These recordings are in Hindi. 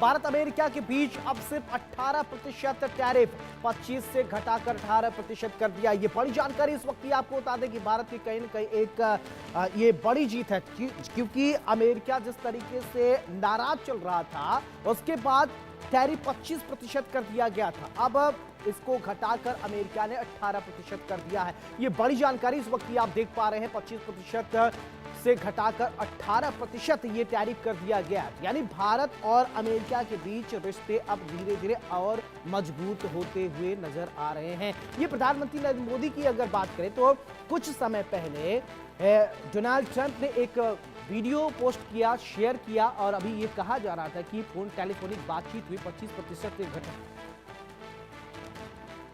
भारत अमेरिका के बीच अब सिर्फ 18% टैरिफ 25 से घटाकर 18% कर दिया। ये बड़ी जानकारी इस वक्त की आपको बता दें कि भारत की कहीं न कहीं एक ये बड़ी जीत है, क्योंकि अमेरिका जिस तरीके से नाराज चल रहा था उसके बाद टैरिफ 25% कर दिया गया था। अब इसको घटाकर अमेरिका ने 18% कर दिया है। ये बड़ी जानकारी इस वक्त की आप देख पा रहे हैं। 25% से घटाकर 18% ये टैरिफ कर दिया गया। यानी भारत और अमेरिका के बीच रिश्ते अब धीरे धीरे और मजबूत होते हुए नजर आ रहे हैं। ये प्रधानमंत्री नरेंद्र मोदी की अगर बात करें तो कुछ समय पहले डोनाल्ड ट्रंप ने एक वीडियो पोस्ट किया, शेयर किया और अभी ये कहा जा रहा था कि फोन टेलीफोनिक बातचीत हुई 25% से घटा।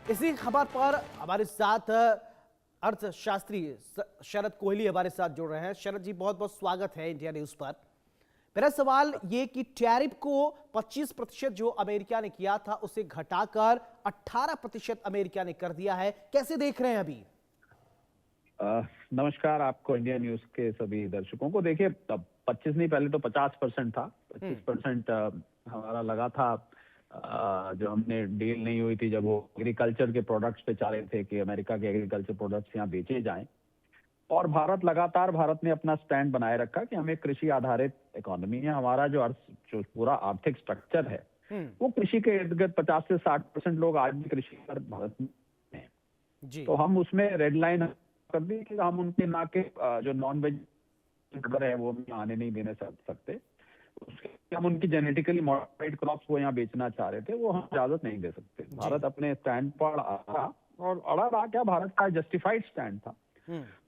इसी खबर पर हमारे साथ अर्थशास्त्री शरद कोहली हमारे साथ जुड़ रहे हैं। शरद जी, बहुत बहुत स्वागत है इंडिया न्यूज पर। मेरा सवाल ये कि टैरिफ को 25% जो अमेरिका ने किया था उसे घटाकर 18% अमेरिका ने कर दिया है, कैसे देख रहे हैं अभी? नमस्कार आपको, इंडिया न्यूज के सभी दर्शकों को। देखिए, 25 नहीं, पहले तो 50% था। 25% हमारा लगा था जो हमने डील नहीं हुई थी, जब वो एग्रीकल्चर के प्रोडक्ट्स पे चाह रहे थे कि अमेरिका के एग्रीकल्चर प्रोडक्ट्स यहाँ बेचे जाएं। और भारत ने अपना स्टैंड बनाए रखा कि हमें कृषि आधारित इकोनॉमी है। हमारा जो पूरा आर्थिक स्ट्रक्चर है वो कृषि के इर्द गिर्द 50 से 60% लोग आज भी कृषि पर भारत में हैं। तो हम उसमें रेड लाइन कर दी कि हम उनके ना के जो नॉन वेज है वो आने नहीं देने सकते। हम उनकी जेनेटिकली मॉडिफाइड क्रॉप्स को यहाँ बेचना चाह रहे थे, वो हम इजाजत नहीं दे सकते। भारत अपने स्टैंड पर अड़ा रहा क्या, भारत का जस्टिफाइड स्टैंड था।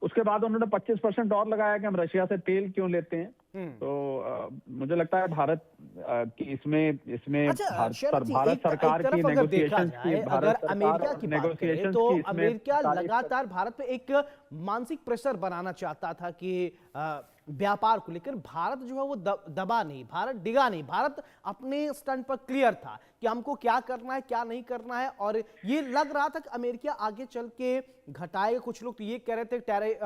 उसके बाद उन्होंने 25% और लगाया कि हम रशिया से तेल क्यों लेते हैं। तो मुझे लगता है भारत की इसमें भारत सरकार की नेगोशिएशंस की, अगर अमेरिका की बात करें तो अमेरिका लगातार भारत पे एक मानसिक प्रेशर बनाना चाहता था कि व्यापार को लेकर। भारत जो है वो दबा नहीं, भारत डिगा नहीं, भारत अपने स्टैंड पर क्लियर था कि हमको क्या करना है क्या नहीं करना है। और ये लग रहा था कि अमेरिका आगे चल के घटाएगा। कुछ लोग तो ये कह रहे थे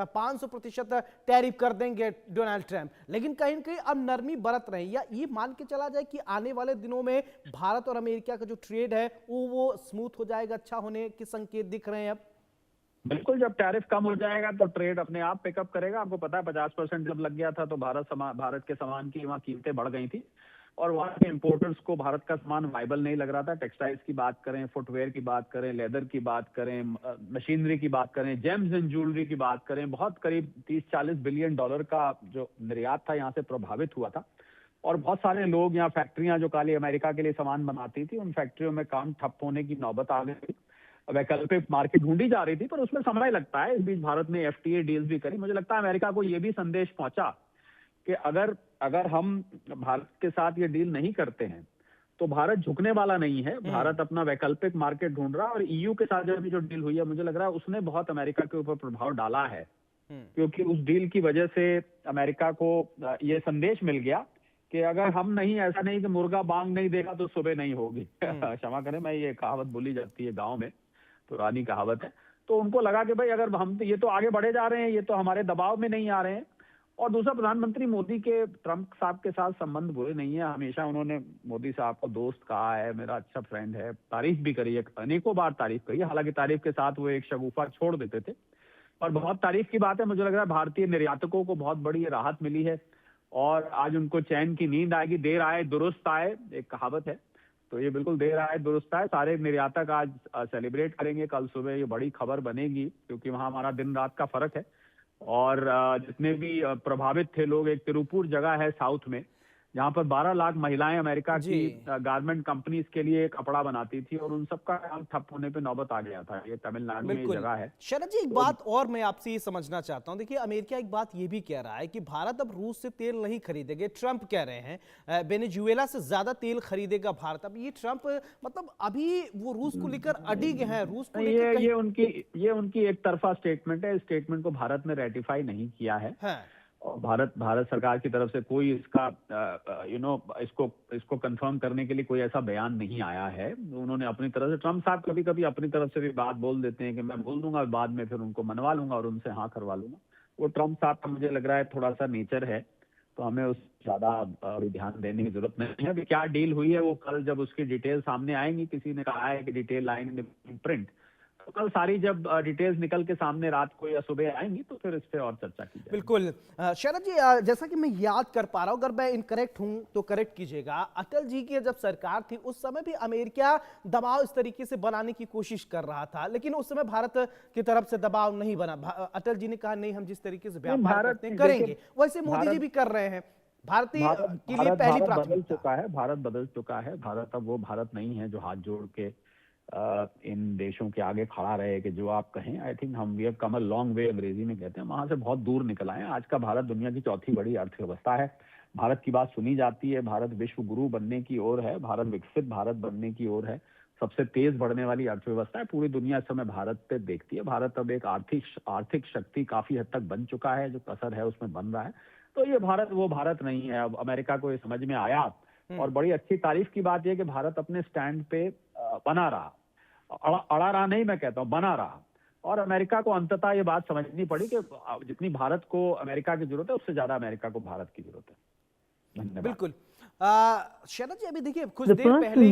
500% टैरिफ कर देंगे डोनाल्ड ट्रंप, लेकिन कहीं न कहीं अब नरमी बरत रहे हैं। या ये मान के चला जाए कि आने वाले दिनों में भारत और अमेरिका का जो ट्रेड है वो स्मूथ हो जाएगा, अच्छा होने के संकेत दिख रहे हैं अब? बिल्कुल, जब टैरिफ कम हो जाएगा तो ट्रेड अपने आप पिकअप करेगा। आपको पता है 50% जब लग गया था तो भारत के सामान की वहाँ कीमतें बढ़ गई थी और वहाँ के इंपोर्टर्स को भारत का सामान वाइबल नहीं लग रहा था। टेक्सटाइल्स की बात करें, फुटवेयर की बात करें, लेदर की बात करें, मशीनरी की बात करें, जेम्स एंड ज्वेलरी की बात करें, बहुत करीब 30-40 बिलियन डॉलर का जो निर्यात था यहाँ से प्रभावित हुआ था। और बहुत सारे लोग यहाँ फैक्ट्रियां जो काली अमेरिका के लिए सामान बनाती थी, उन फैक्ट्रियों में काम ठप होने की नौबत आ गई थी। वैकल्पिक मार्केट ढूंढी जा रही थी, पर उसमें समय लगता है। इस बीच भारत ने एफटीए डील्स भी करी। मुझे लगता है अमेरिका को यह भी संदेश पहुंचा कि अगर हम भारत के साथ ये डील नहीं करते हैं तो भारत झुकने वाला नहीं है। भारत अपना वैकल्पिक मार्केट ढूंढ रहा है। और ईयू के साथ जो डील हुई है, मुझे लग रहा है उसने बहुत अमेरिका के ऊपर प्रभाव डाला है, क्योंकि उस डील की वजह से अमेरिका को ये संदेश मिल गया कि अगर हम नहीं, ऐसा नहीं कि मुर्गा बांग नहीं देगा तो सुबह नहीं होगी। क्षमा करें, मैं ये कहावत बोली जाती है गाँव में, पुरानी कहावत है। तो उनको लगा कि भाई अगर हम ये तो आगे बढ़े जा रहे हैं, ये तो हमारे दबाव में नहीं आ रहे हैं। और दूसरा, प्रधानमंत्री मोदी के ट्रंप साहब के साथ संबंध बुरे नहीं है। हमेशा उन्होंने मोदी साहब को दोस्त कहा है, मेरा अच्छा फ्रेंड है, तारीफ भी करी है, अनेकों बार तारीफ करी है। हालांकि तारीफ के साथ वो एक शगुफा छोड़ देते थे। और बहुत तारीफ की बात है, मुझे लग रहा है भारतीय निर्यातकों को बहुत बड़ी राहत मिली है और आज उनको चैन की नींद आएगी। देर आए दुरुस्त आए, एक कहावत है, तो ये बिल्कुल देर आए दुरुस्त आए। सारे निर्यातक आज सेलिब्रेट करेंगे। कल सुबह ये बड़ी खबर बनेगी, क्योंकि वहां हमारा दिन रात का फर्क है। और जितने भी प्रभावित थे लोग, एक तिरुपुर जगह है साउथ में, जहां पर 12 लाख महिलाएं अमेरिका की गारमेंट कंपनीज के लिए कपड़ा बनाती थी और उन सबका काम ठप होने पे नौबत आ गया था। ये तमिलनाडु में जगह है। शरद जी, एक बात और मैं आपसे ये समझना चाहता हूं। देखिए, अमेरिका एक बात ये भी कह रहा है कि भारत अब रूस से तेल नहीं खरीदेंगे। ट्रंप कह रहे हैं वेनेजुएला से ज्यादा तेल खरीदेगा भारत। अब ये ट्रंप मतलब अभी वो रूस को लेकर अडिग है, रूस को लेकर ये उनकी एक तरफा स्टेटमेंट है। इस स्टेटमेंट को भारत ने रेटिफाई नहीं किया है। और भारत सरकार की तरफ से कोई इसका इसको कंफर्म करने के लिए कोई ऐसा बयान नहीं आया है। उन्होंने अपनी तरफ से, ट्रंप साहब कभी कभी अपनी तरफ से भी बात बोल देते हैं कि मैं बोल दूंगा, बाद में फिर उनको मनवा लूंगा और उनसे हाँ करवा लूंगा। वो ट्रंप साहब का मुझे लग रहा है थोड़ा सा नेचर है। तो हमें उस ज्यादा अभी ध्यान देने की जरूरत नहीं है। अभी क्या डील हुई है वो कल जब उसकी डिटेल सामने आएंगी, किसी ने कहा है कि डिटेल आएंगे प्रिंट, तो कल सारी जब डिटेल्स निकल के सामने रात को या सुबह आएंगी तो फिर इस पे और चर्चा की जाएगी। बिल्कुल। शरद जी, जैसा कि मैं याद कर पा रहा हूं, अगर मैं इनकरेक्ट हूं तो करेक्ट कीजिएगा, अटल जी की जब सरकार थी उस समय भी अमेरिका दबाव इस तरीके से बनाने की कोशिश कर रहा था, लेकिन उस समय भारत की तरफ से दबाव नहीं बना। अटल जी ने कहा नहीं, हम जिस तरीके से व्यापार करते हैं करेंगे, वैसे मोदी जी भी कर रहे हैं। भारतीय के लिए पहली बदल प्राथमिकता। चुका है, भारत बदल चुका है। भारत अब वो भारत नहीं है जो हाथ जोड़ के इन देशों के आगे खड़ा रहे कि जो आप कहें। आई थिंक हम we have come a long way, Angrezi में कहते हैं, वहां से बहुत दूर निकल आए। आज का भारत दुनिया की चौथी बड़ी अर्थव्यवस्था है। भारत की बात सुनी जाती है। भारत विश्व गुरु बनने की ओर है। भारत विकसित भारत बनने की ओर है। सबसे तेज बढ़ने वाली अर्थव्यवस्था है। पूरी दुनिया इस समय भारत पे देखती है। भारत अब एक आर्थिक शक्ति काफी हद तक बन चुका है। जो कसर है उसमें बन रहा है। तो ये भारत वो भारत नहीं है। अब अमेरिका को ये समझ में आया, और बड़ी अच्छी तारीफ की बात यह कि भारत अपने स्टैंड पे बना रहा, अड़ा रहा नहीं, मैं कहता हूं बना रहा। और अमेरिका को अंततः ये बात समझनी पड़ी कि जितनी भारत को अमेरिका की जरूरत है उससे ज्यादा अमेरिका को भारत की जरूरत है। धन्यवाद। बिल्कुल। शरद जी, अभी देखिए कुछ देर पहले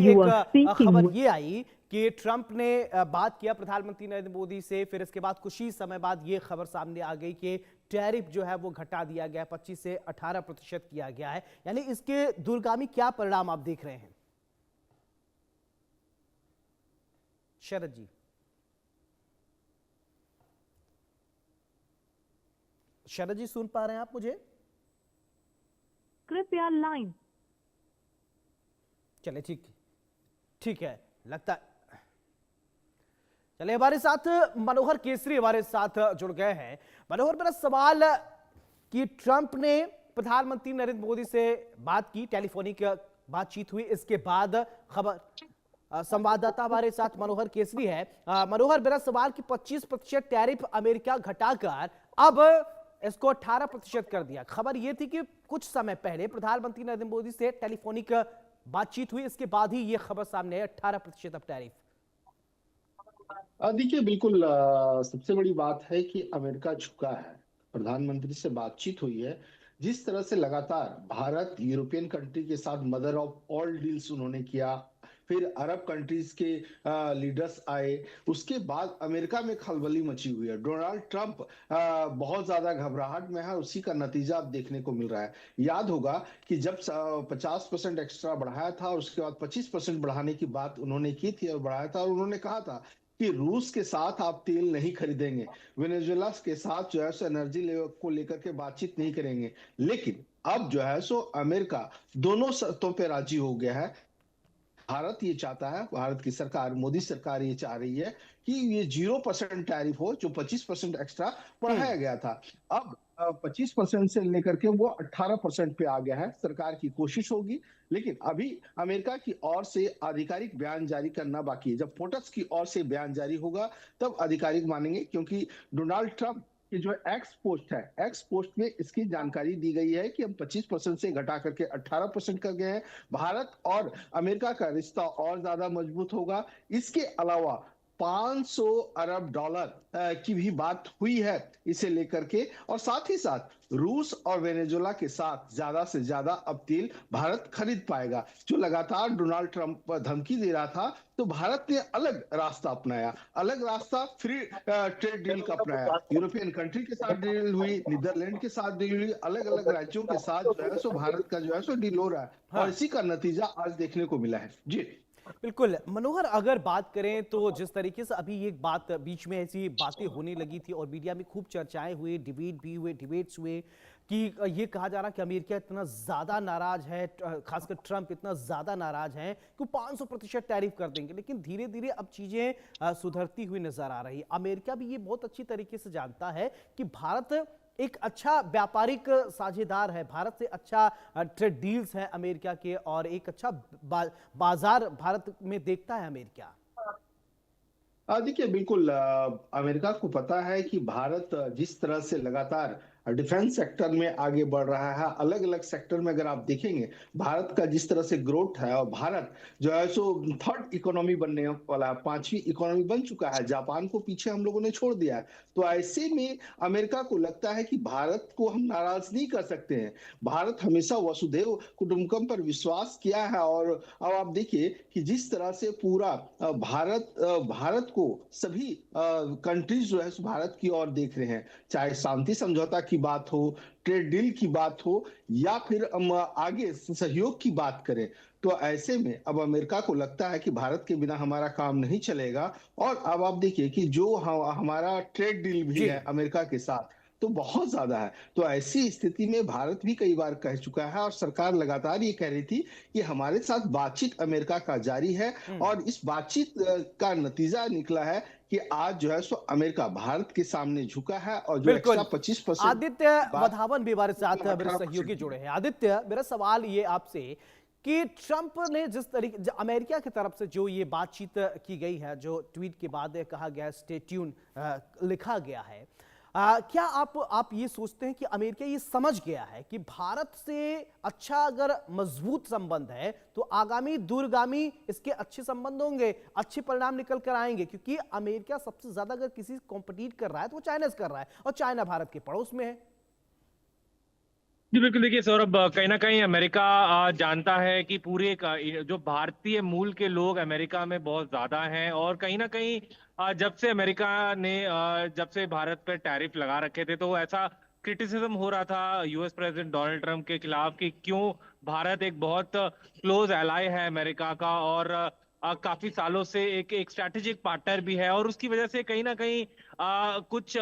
एक खबर ये आई कि ट्रंप ने बात किया प्रधानमंत्री नरेंद्र मोदी से, फिर इसके बाद कुछ ही समय बाद ये खबर सामने आ गई कि टैरिफ जो है वो घटा दिया गया, 25 से 18% किया गया है। यानी इसके दूरगामी क्या परिणाम आप देख रहे हैं शरद जी? शरद जी, सुन पा रहे हैं आप मुझे? कृपया लाइन। चले, ठीक है, लगता है। चलिए, हमारे साथ मनोहर केसरी हमारे साथ जुड़ गए हैं। मनोहर, मेरा सवाल कि ट्रंप ने प्रधानमंत्री नरेंद्र मोदी से बात की, टेलीफोनिक बातचीत हुई, इसके बाद खबर संवाददाता हमारे साथ मनोहर केसरी है। मनोहर, मेरा सवाल कि 25% टैरिफ अमेरिका घटाकर अब इसको 18% कर दिया। खबर यह थी कि कुछ समय पहले प्रधानमंत्री नरेंद्र मोदी से टेलीफोनिक बातचीत हुई, इसके बाद ही यह खबर सामने है 18% अब टैरिफ। देखिए, बिल्कुल सबसे बड़ी बात है कि अमेरिका झुका है। प्रधानमंत्री से बातचीत हुई है। जिस तरह से लगातार भारत यूरोपियन कंट्री के साथ मदर ऑफ ऑल डील्स उन्होंने किया, फिर अरब कंट्रीज के लीडर्स आए, उसके बाद अमेरिका में खलबली मची हुई है। डोनाल्ड ट्रंप बहुत ज्यादा घबराहट में है। उसी का नतीजा अब देखने को मिल रहा है। याद होगा कि जब 50% एक्स्ट्रा बढ़ाया था, उसके बाद 25% बढ़ाने की बात उन्होंने की थी और बढ़ाया था, और उन्होंने कहा था कि रूस के साथ आप तेल नहीं खरीदेंगे, वेनेजुएला के साथ जो है सो एनर्जी को लेकर के बातचीत नहीं करेंगे। लेकिन अब जो है सो अमेरिका दोनों शर्तों पे राजी हो गया है। भारत ये चाहता है, भारत की सरकार, मोदी सरकार ये चाह रही है कि ये 0% टैरिफ हो, जो 25% एक्स्ट्रा बढ़ाया गया था। अब 25% से लेकर के वो 18% पे आ गया है। सरकार की कोशिश होगी, लेकिन अभी अमेरिका की ओर से आधिकारिक बयान जारी करना बाकी है। जब पोटस की ओर से बयान जारी होगा तब आधिकारिक मानेंगे, क्योंकि डोनाल्ड ट्रंप कि जो एक्स पोस्ट है, एक्स पोस्ट में इसकी जानकारी दी गई है कि हम 25% से घटा करके 18% कर गए हैं। भारत और अमेरिका का रिश्ता और ज्यादा मजबूत होगा। इसके अलावा 500 अरब डॉलर की भी बात हुई है इसे लेकर के, और साथ ही साथ रूस और वेनेजुएला के साथ ज्यादा से ज्यादा अब तेल भारत खरीद पाएगा। जो लगातार डोनाल्ड ट्रंप धमकी दे रहा था, तो भारत ने अलग रास्ता अपनाया, अलग रास्ता फ्री ट्रेड डील का अपनाया। यूरोपियन कंट्री के साथ डील हुई, नीदरलैंड के साथ डील हुई, अलग अलग राज्यों के साथ जो है सो भारत का जो है सो डील हो रहा है। और इसी का नतीजा आज देखने को मिला है। जी बिल्कुल मनोहर, अगर बात करें तो जिस तरीके से अभी एक बात बीच में ऐसी बातें होने लगी थी और मीडिया में खूब चर्चाएं हुई, डिबेट्स हुए कि ये कहा जा रहा कि अमेरिका इतना ज्यादा नाराज है, खासकर ट्रंप इतना ज्यादा नाराज है कि 500% टैरिफ कर देंगे। लेकिन धीरे धीरे अब चीजें सुधरती हुई नजर आ रही। अमेरिका भी ये बहुत अच्छी तरीके से जानता है कि भारत एक अच्छा व्यापारिक साझेदार है, भारत से अच्छा ट्रेड डील्स है अमेरिका के, और एक अच्छा बाजार भारत में देखता है अमेरिका। देखिए, बिल्कुल अमेरिका को पता है कि भारत जिस तरह से लगातार डिफेंस सेक्टर में आगे बढ़ रहा है। अलग अलग सेक्टर में अगर आप देखेंगे भारत का जिस तरह से ग्रोथ है, और भारत जो है सो थर्ड इकोनॉमी बनने वाला है, पांचवी इकोनॉमी बन चुका है, जापान को पीछे हम लोगों ने छोड़ दिया है। तो ऐसे में अमेरिका को लगता है कि भारत को हम नाराज नहीं कर सकते हैं। भारत हमेशा वसुधैव कुटुंबकम पर विश्वास किया है, और अब आप देखिए कि जिस तरह से पूरा भारत को सभी कंट्रीज जो है सो भारत की ओर देख रहे हैं, चाहे शांति समझौता की बात हो, ट्रेड डील की बात हो, या फिर हम आगे सहयोग की बात करें। तो ऐसे में अब अमेरिका को लगता है कि भारत के बिना हमारा काम नहीं चलेगा। और अब आप देखिए कि जो हमारा ट्रेड डील भी जी। है अमेरिका के साथ, तो बहुत ज्यादा है। तो ऐसी स्थिति में भारत भी कई बार कह चुका है, और सरकार लगातार ये कह रही थी कि हमारे साथ बातचीत अमेरिका का जारी है। और इस बातचीत का नतीजा निकला है कि आज जो है सो अमेरिका भारत के सामने झुका है, और जो एक्स्ट्रा बिल्कुल। 25% आदित्य बात वधावन भी हमारे साथ मेरे 18% सहयोगी जुड़े हैं। आदित्य, मेरा सवाल ये आपसे कि ट्रंप ने जिस तरीके अमेरिका की तरफ से जो ये बातचीत की गई है, जो ट्वीट के बाद कहा गया स्टे ट्यून लिखा गया है, क्या आप ये सोचते हैं कि अमेरिका ये समझ गया है कि भारत से अच्छा अगर मजबूत संबंध है तो आगामी दूरगामी इसके अच्छे संबंध होंगे, अच्छे परिणाम निकल कर आएंगे? क्योंकि अमेरिका सबसे ज्यादा अगर किसी कॉम्पिटिट कर रहा है तो वो चाइना से कर रहा है, और चाइना भारत के पड़ोस में है। जी बिल्कुल। देखिए सौरभ, कहीं ना कहीं अमेरिका जानता है कि पूरे जो भारतीय मूल के लोग अमेरिका में बहुत ज्यादा हैं, और कहीं ना कहीं जब से अमेरिका ने जब से भारत पर टैरिफ लगा रखे थे, तो ऐसा क्रिटिसिज्म हो रहा था यूएस प्रेसिडेंट डोनाल्ड ट्रंप के खिलाफ कि क्यों भारत एक बहुत क्लोज एलाय है अमेरिका का, और काफी सालों से एक स्ट्रैटेजिक पार्टनर भी है। और उसकी वजह से कहीं ना कहीं कुछ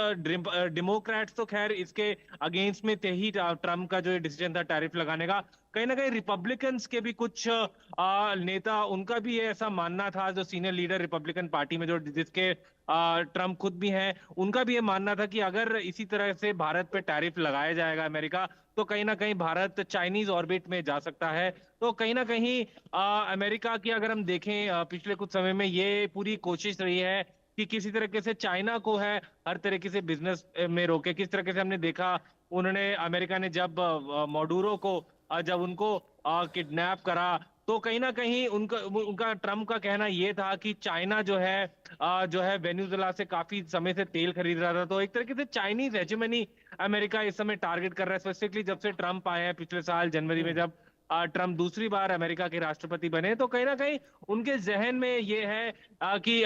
डेमोक्रेट्स तो खैर इसके अगेंस्ट में थे ही, ट्रम्प का जो डिसीजन था टैरिफ लगाने का। कहीं ना कहीं रिपब्लिकन्स के भी कुछ नेता, उनका भी ये ऐसा मानना था, जो सीनियर लीडर रिपब्लिकन पार्टी में जो जिसके ट्रम्प खुद भी हैं, उनका भी ये मानना था कि अगर इसी तरह से भारत पे टैरिफ लगाया जाएगा अमेरिका, तो कहीं ना कहीं भारत चाइनीज ऑर्बिट में जा सकता है। तो कहीं ना कहीं अमेरिका की अगर हम देखें पिछले कुछ समय में ये पूरी कोशिश रही है कि किसी तरीके से चाइना को है हर तरीके से बिजनेस में रोके। किस तरीके से हमने देखा, उन्होंने अमेरिका ने जब मोडुरो को जब उनको किडनैप करा, तो कहीं ना कहीं उनका उनका ट्रम्प का कहना ये था कि चाइना जो है वेनेजुएला से काफी समय से तेल खरीद रहा था। तो एक तरीके से चाइनीज हेजेमनी अमेरिका इस समय टारगेट कर रहा है, स्पेसिफिकली जब से ट्रम्प आए हैं पिछले साल जनवरी में, जब ट्रम्प दूसरी बार अमेरिका के राष्ट्रपति बने। तो कहीं ना कहीं उनके जहन में ये है कि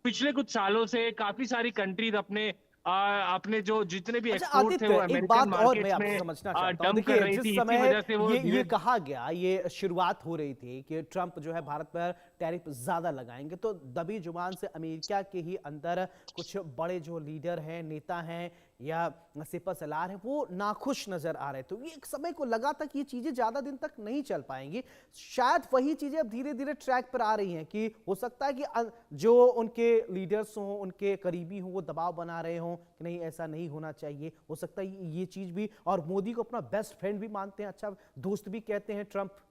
पिछले कुछ सालों से काफी सारी कंट्रीज अपने जो जितने भी अच्छा एक्सपोर्ट थे आदित्य, वो एक अमेरिकन बात और मैं मार्केट्स आपसे में समझना चाहता हूं। डंप कर देखिए, रही जिस थी, इसी समय वजह से वो ये कहा गया, ये शुरुआत हो रही थी कि ट्रंप जो है भारत पर टैरिफ ज्यादा लगाएंगे, तो दबी जुबान से अमेरिका के ही अंदर कुछ बड़े जो लीडर हैं, नेता हैं या सिपह सलार हैं, वो नाखुश नजर आ रहे। तो ये एक समय को लगा था कि ये चीजें ज्यादा दिन तक नहीं चल पाएंगी। शायद वही चीजें अब धीरे धीरे ट्रैक पर आ रही हैं कि हो सकता है कि जो उनके लीडर्स हों, उनके करीबी हों, वो दबाव बना रहे हों कि नहीं ऐसा नहीं होना चाहिए। हो सकता है ये चीज भी, और मोदी को अपना बेस्ट फ्रेंड भी मानते हैं, अच्छा दोस्त भी कहते हैं ट्रंप।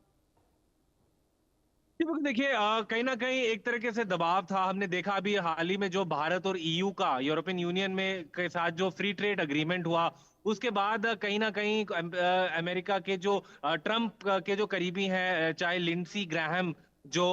देखिए, कहीं ना कहीं एक तरीके से दबाव था। हमने देखा अभी हाल ही में जो भारत और ईयू का, यूरोपियन यूनियन में के साथ जो फ्री ट्रेड अग्रीमेंट हुआ, उसके बाद कहीं ना कहीं अमेरिका के जो ट्रम्प के जो करीबी हैं, चाहे लिंडसी ग्राहम जो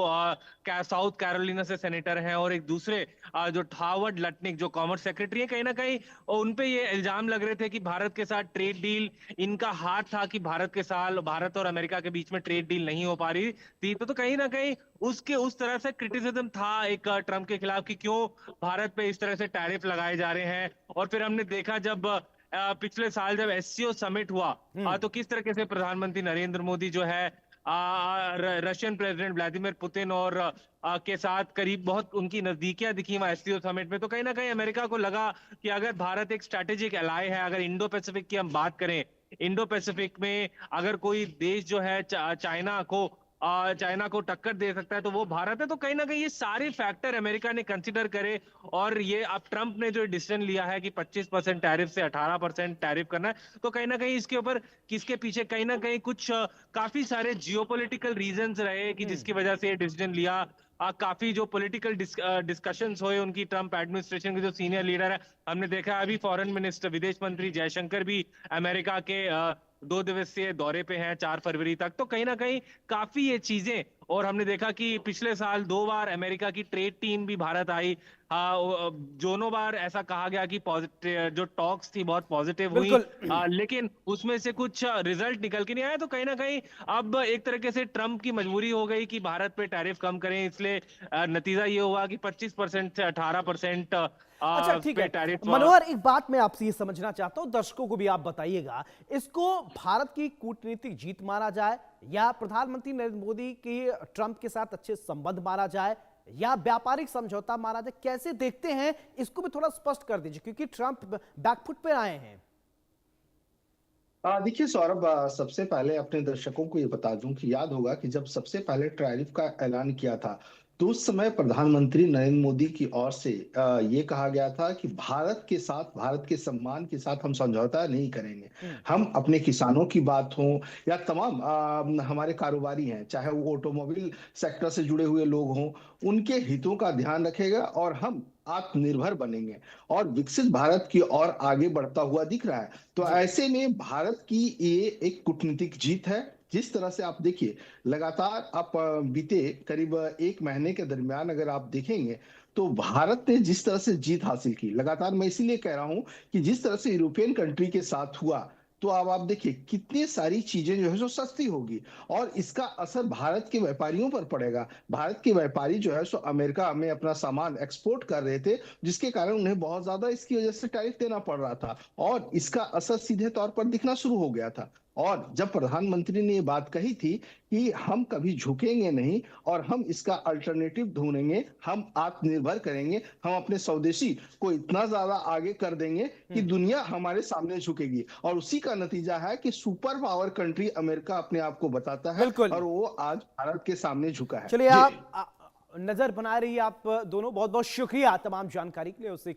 साउथ कैरोलिना से सेनेटर हैं, और एक दूसरे जो हावर्ड लटनिक जो कॉमर्स सेक्रेटरी है, कहीं ना कहीं उन पे ये इल्जाम लग रहे थे कि भारत के साथ ट्रेड डील, इनका हाथ था कि भारत और अमेरिका के बीच में ट्रेड डील नहीं हो पा रही थी। तो कहीं ना कहीं उसके उस तरह से क्रिटिसिज्म था एक ट्रम्प के खिलाफ कि क्यों भारत पे इस तरह से टैरिफ लगाए जा रहे हैं। और फिर हमने देखा जब पिछले साल जब एससीओ समिट हुआ, तो किस तरीके से प्रधानमंत्री नरेंद्र मोदी जो है रशियन प्रेसिडेंट व्लादिमीर पुतिन और के साथ करीब बहुत उनकी नजदीकियां दिखी वहां एससीओ समिट में। तो कहीं ना कहीं अमेरिका को लगा कि अगर भारत एक स्ट्रैटेजिक एलाय है, अगर इंडो पैसिफिक की हम बात करें, इंडो पैसिफिक में अगर कोई देश जो है चाइना को टक्कर दे सकता है तो वो भारत है। तो कहीं ना कहीं ये सारे फैक्टर अमेरिका ने कंसिडर करे, और ये अब ट्रंप ने जो डिसीजन लिया है कि 25% टैरिफ से 18% टैरिफ करना है, तो कहीं ना कहीं इसके ऊपर किसके पीछे कहीं ना कहीं कुछ काफी सारे जियोपॉलिटिकल रीजंस रहे कि जिसकी वजह से ये डिसीजन लिया। काफी जो पॉलिटिकल डिस्कशंस हुए उनकी ट्रम्प एडमिनिस्ट्रेशन के जो सीनियर लीडर है, हमने देखा अभी फॉरेन मिनिस्टर विदेश मंत्री जयशंकर भी अमेरिका के 2 दिवसीय दौरे पे हैं 4 फरवरी तक। तो कहीं ना कहीं काफी ये चीजें, और हमने देखा कि पिछले साल 2 बार अमेरिका की ट्रेड टीम भी भारत आई। दोनों बार ऐसा कहा गया कि पॉजिटिव जो टॉक्स थी बहुत पॉजिटिव हुई, लेकिन उसमें से कुछ रिजल्ट निकल के नहीं आया। तो कहीं ना कहीं अब एक तरीके से ट्रम्प की मजबूरी हो गई कि भारत पे टैरिफ कम करें, इसलिए नतीजा ये हुआ कि 25% से 18% अच्छा ठीक है टैरिफ। मनोहर, एक बात मैं आपसे ये समझना चाहता हूं, दर्शकों को भी आप बताइएगा, इसको भारत की कूटनीतिक जीत माना जाए या प्रधानमंत्री नरेंद्र मोदी की ट्रंप के साथ अच्छे संबंध माना जाए या व्यापारिक समझौता माना जाए, कैसे देखते हैं इसको भी थोड़ा स्पष्ट कर दीजिए, क्योंकि ट्रंप बैकफुट पे आए हैं। देखिए सौरभ, सबसे पहले अपने दर्शकों को ये बता दूं कि याद होगा कि जब सबसे पहले टैरिफ का ऐलान किया था तो उस समय प्रधानमंत्री नरेंद्र मोदी की ओर से ये कहा गया था कि भारत के साथ, भारत के सम्मान के साथ हम समझौता नहीं करेंगे। हम अपने किसानों की बात हो या तमाम हमारे कारोबारी हैं, चाहे वो ऑटोमोबाइल सेक्टर से जुड़े हुए लोग हों, उनके हितों का ध्यान रखेगा और हम आत्मनिर्भर बनेंगे और विकसित भारत की ओर आगे बढ़ता हुआ दिख रहा है। तो ऐसे में भारत की ये एक कूटनीतिक जीत है। जिस तरह से आप देखिए, लगातार आप बीते करीब 1 महीने के दरमियान अगर आप देखेंगे तो भारत ने जिस तरह से जीत हासिल की, लगातार मैं इसीलिए कह रहा हूं कि जिस तरह से यूरोपियन कंट्री के साथ हुआ, तो अब आप देखिए कितनी सारी चीजें जो है सो सस्ती होगी और इसका असर भारत के व्यापारियों पर पड़ेगा। भारत के व्यापारी जो है सो अमेरिका में अपना सामान एक्सपोर्ट कर रहे थे, जिसके कारण उन्हें बहुत ज्यादा इसकी वजह से टैरिफ देना पड़ रहा था और इसका असर सीधे तौर पर दिखना शुरू हो गया था। और जब प्रधानमंत्री ने ये बात कही थी कि हम कभी झुकेंगे नहीं और हम इसका अल्टरनेटिव ढूंढेंगे, हम आत्मनिर्भर करेंगे, हम अपने स्वदेशी को इतना ज्यादा आगे कर देंगे कि दुनिया हमारे सामने झुकेगी, और उसी का नतीजा है कि सुपर पावर कंट्री अमेरिका अपने आप को बताता है और वो आज भारत के सामने झुका है। चलिए, आप नजर बना रही है आप दोनों, बहुत बहुत शुक्रिया तमाम जानकारी के लिए। उससे